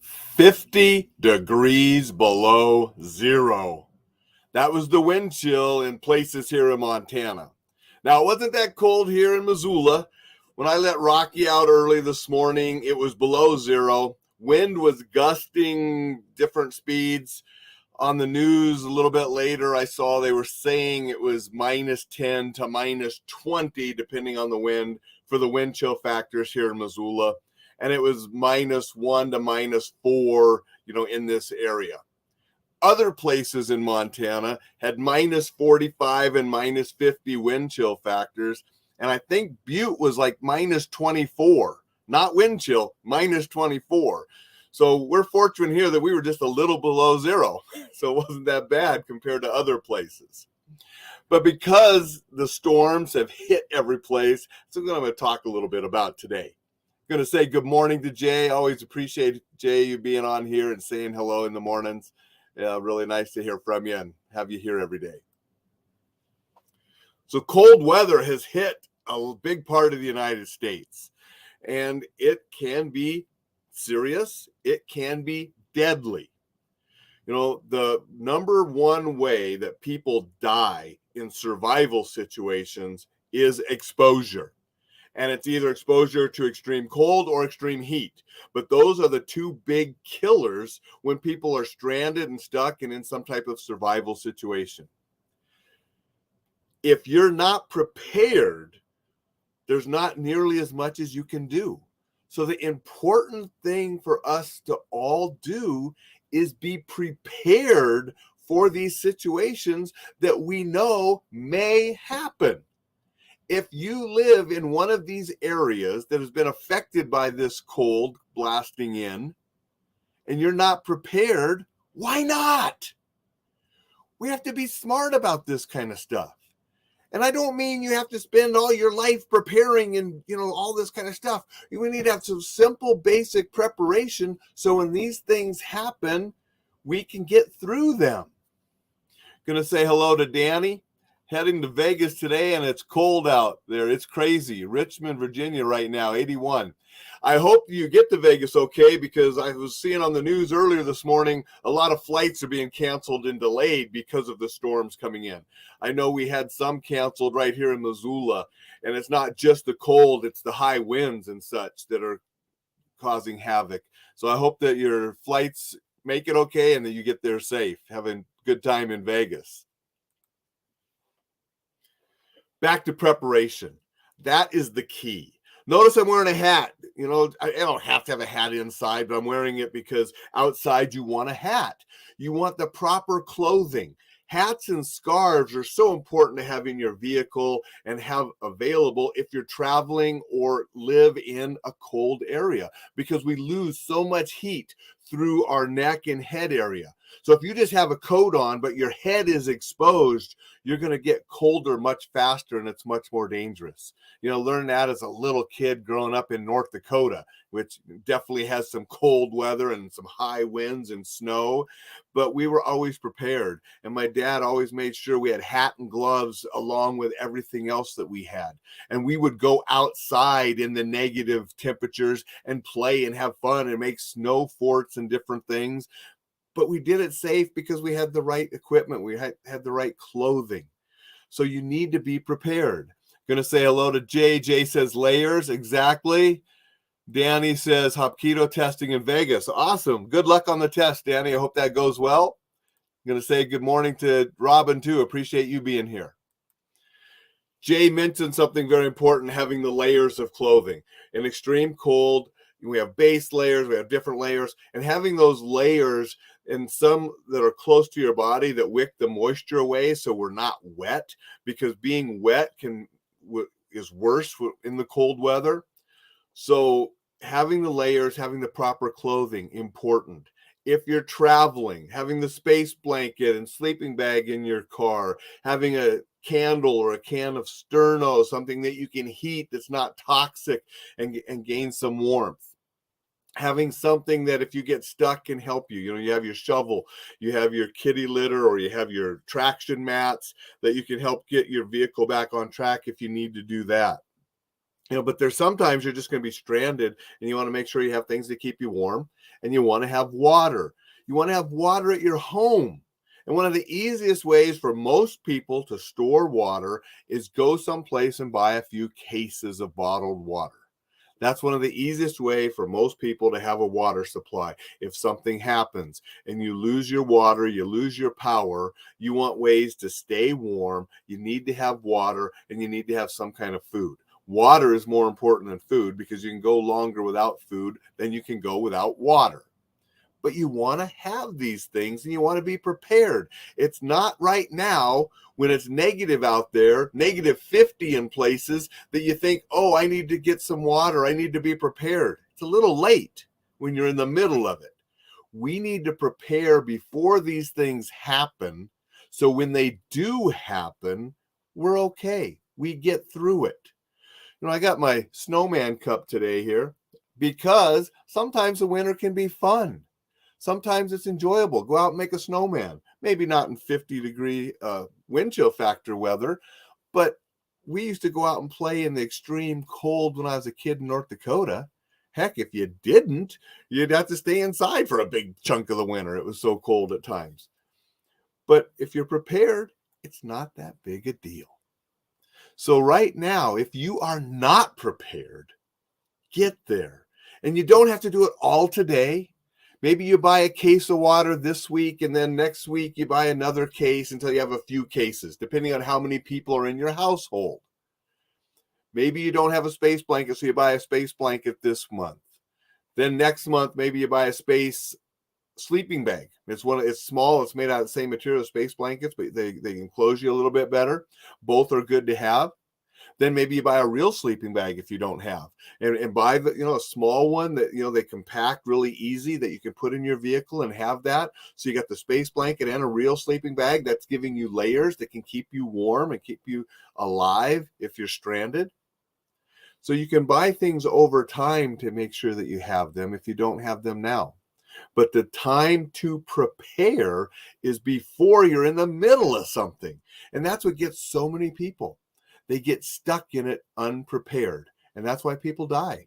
50 degrees below zero. That was the wind chill in places here in Montana. Now, it wasn't that cold here in Missoula. When I let Rocky out early this morning, it was below zero. Wind was gusting different speeds. On the news a little bit later, I saw they were saying it was minus 10 to minus 20, depending on the wind, for the wind chill factors here in Missoula. And it was minus 1 to minus 4, in this area. Other places in Montana had minus 45 and minus 50 wind chill factors. And I think Butte was like minus 24, not wind chill, minus 24. So we're fortunate here that we were just a little below zero. So it wasn't that bad compared to other places. But because the storms have hit every place, so I'm going to talk a little bit about today. I'm going to say good morning to Jay. Always appreciate, Jay, you being on here and saying hello in the mornings. Really nice to hear from you and have you here every day. So cold weather has hit a big part of the United States, and it can be serious. It can be deadly. The number one way that people die in survival situations is exposure. And it's either exposure to extreme cold or extreme heat. But those are the two big killers when people are stranded and stuck and in some type of survival situation. If you're not prepared, there's not nearly as much as you can do. So the important thing for us to all do is be prepared for these situations that we know may happen. If you live in one of these areas that has been affected by this cold blasting in and you're not prepared, why not? We have to be smart about this kind of stuff. And I don't mean you have to spend all your life preparing and, all this kind of stuff. We need to have some simple, basic preparation so when these things happen, we can get through them. Going to say hello to Danny. Heading to Vegas today, and it's cold out there. It's crazy. Richmond, Virginia right now, 81. I hope you get to Vegas okay, because I was seeing on the news earlier this morning, a lot of flights are being canceled and delayed because of the storms coming in. I know we had some canceled right here in Missoula, and it's not just the cold, it's the high winds and such that are causing havoc. So I hope that your flights make it okay and that you get there safe. Have a good time in Vegas. Back to preparation. That is the key. Notice I'm wearing a hat. I don't have to have a hat inside, but I'm wearing it because outside you want a hat. You want the proper clothing. Hats and scarves are so important to have in your vehicle and have available if you're traveling or live in a cold area, because we lose so much heat through our neck and head area. So if you just have a coat on, but your head is exposed, you're going to get colder much faster, and it's much more dangerous. Learn that as a little kid growing up in North Dakota, which definitely has some cold weather and some high winds and snow, but we were always prepared. And my dad always made sure we had hat and gloves along with everything else that we had. And we would go outside in the negative temperatures and play and have fun and make snow forts and different things. But we did it safe because we had the right equipment. We had the right clothing. So you need to be prepared. Going to say hello to Jay. Jay says layers. Exactly. Danny says Hapkido testing in Vegas. Awesome. Good luck on the test, Danny. I hope that goes well. I'm going to say good morning to Robin, too. Appreciate you being here. Jay mentioned something very important, having the layers of clothing. In extreme cold, we have base layers, we have different layers, and having those layers and some that are close to your body that wick the moisture away so we're not wet, because being wet is worse in the cold weather. So having the layers, having the proper clothing, important. If you're traveling, having the space blanket and sleeping bag in your car, having a candle or a can of Sterno, something that you can heat that's not toxic and gain some warmth. Having something that if you get stuck can help you. You have your shovel, you have your kitty litter, or you have your traction mats that you can help get your vehicle back on track if you need to do that. But there's sometimes you're just going to be stranded and you want to make sure you have things to keep you warm, and you want to have water. You want to have water at your home. And one of the easiest ways for most people to store water is go someplace and buy a few cases of bottled water. That's one of the easiest way for most people to have a water supply. If something happens and you lose your water, you lose your power, you want ways to stay warm, you need to have water, and you need to have some kind of food. Water is more important than food because you can go longer without food than you can go without water. But you want to have these things and you want to be prepared. It's not right now when it's negative out there, negative 50 in places, that you think, oh, I need to get some water. I need to be prepared. It's a little late when you're in the middle of it. We need to prepare before these things happen. So when they do happen, we're okay. We get through it. I got my snowman cup today here because sometimes the winter can be fun. Sometimes it's enjoyable. Go out and make a snowman. Maybe not in 50-degree wind chill factor weather, but we used to go out and play in the extreme cold when I was a kid in North Dakota. Heck, if you didn't, you'd have to stay inside for a big chunk of the winter. It was so cold at times. But if you're prepared, it's not that big a deal. So right now, if you are not prepared, get there. And you don't have to do it all today. Maybe you buy a case of water this week, and then next week you buy another case until you have a few cases, depending on how many people are in your household. Maybe you don't have a space blanket, so you buy a space blanket this month. Then next month, maybe you buy a space sleeping bag. It's small, it's made out of the same material as space blankets, but they enclose you a little bit better. Both are good to have. Then maybe you buy a real sleeping bag if you don't have, and buy the, a small one that, they compact really easy that you can put in your vehicle and have that. So you got the space blanket and a real sleeping bag that's giving you layers that can keep you warm and keep you alive if you're stranded. So you can buy things over time to make sure that you have them if you don't have them now. But the time to prepare is before you're in the middle of something. And that's what gets so many people. They get stuck in it unprepared. And that's why people die.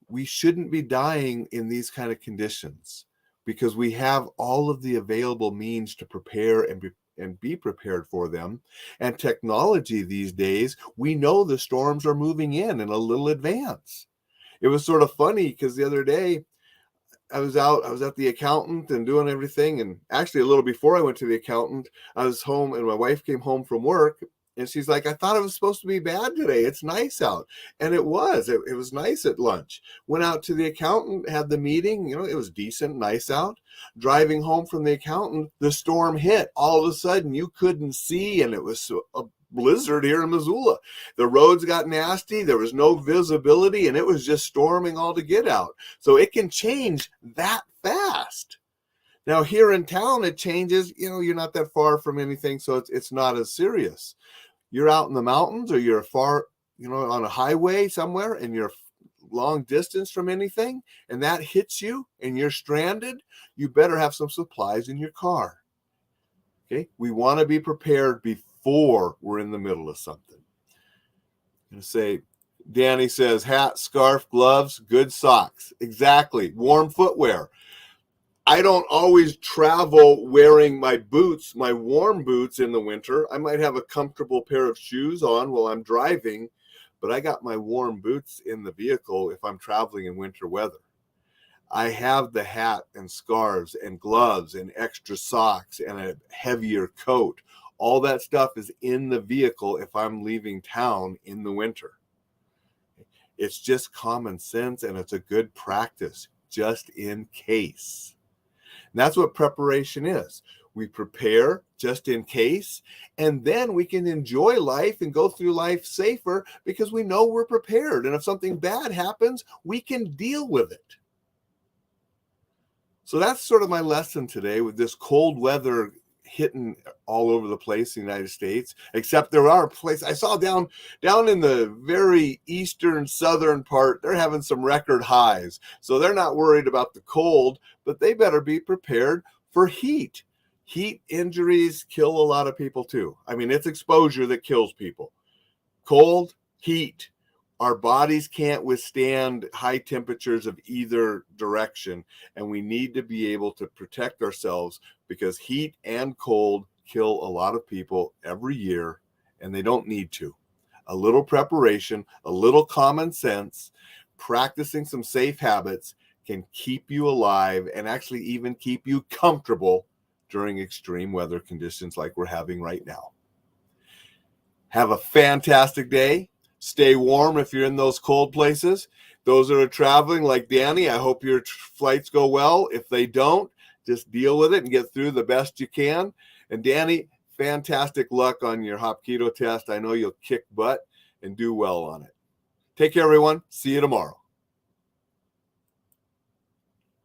We shouldn't be dying in these kind of conditions because we have all of the available means to prepare and be prepared for them. And technology these days, we know the storms are moving in a little advance. It was sort of funny because the other day, I was at the accountant and doing everything. And actually, a little before I went to the accountant, I was home and my wife came home from work. And she's like, I thought it was supposed to be bad today. It's nice out. And it was. It was nice at lunch. Went out to the accountant, had the meeting. It was decent, nice out. Driving home from the accountant, the storm hit. All of a sudden, you couldn't see, and it was a blizzard here in Missoula. The roads got nasty. There was no visibility, and it was just storming all to get out. So it can change that fast. Now, here in town, it changes. You're not that far from anything, so it's not as serious. You're out in the mountains or you're far, on a highway somewhere and you're long distance from anything and that hits you and you're stranded, you better have some supplies in your car. Okay. We want to be prepared before we're in the middle of something. I'm going to say, Danny says, hat, scarf, gloves, good socks. Exactly. Warm footwear. I don't always travel wearing my boots, my warm boots in the winter. I might have a comfortable pair of shoes on while I'm driving, but I got my warm boots in the vehicle if I'm traveling in winter weather. I have the hat and scarves and gloves and extra socks and a heavier coat. All that stuff is in the vehicle if I'm leaving town in the winter. It's just common sense and it's a good practice, just in case. And that's what preparation is. We prepare just in case, and then we can enjoy life and go through life safer because we know we're prepared. And if something bad happens, we can deal with it. So that's sort of my lesson today with this cold weather hitting all over the place in the United States, except there are places I saw down in the very eastern southern part, they're having some record highs. So they're not worried about the cold, but they better be prepared for heat. Heat injuries kill a lot of people too. I mean, it's exposure that kills people. Cold, heat, Our bodies can't withstand high temperatures of either direction, and we need to be able to protect ourselves because heat and cold kill a lot of people every year, and they don't need to. A little preparation, a little common sense, practicing some safe habits can keep you alive and actually even keep you comfortable during extreme weather conditions like we're having right now. Have a fantastic day. Stay warm if you're in those cold places. Those that are traveling like Danny, I hope your flights go well. If they don't, just deal with it and get through the best you can. And Danny, fantastic luck on your Hapkido test. I know you'll kick butt and do well on it. Take care, everyone. See you tomorrow.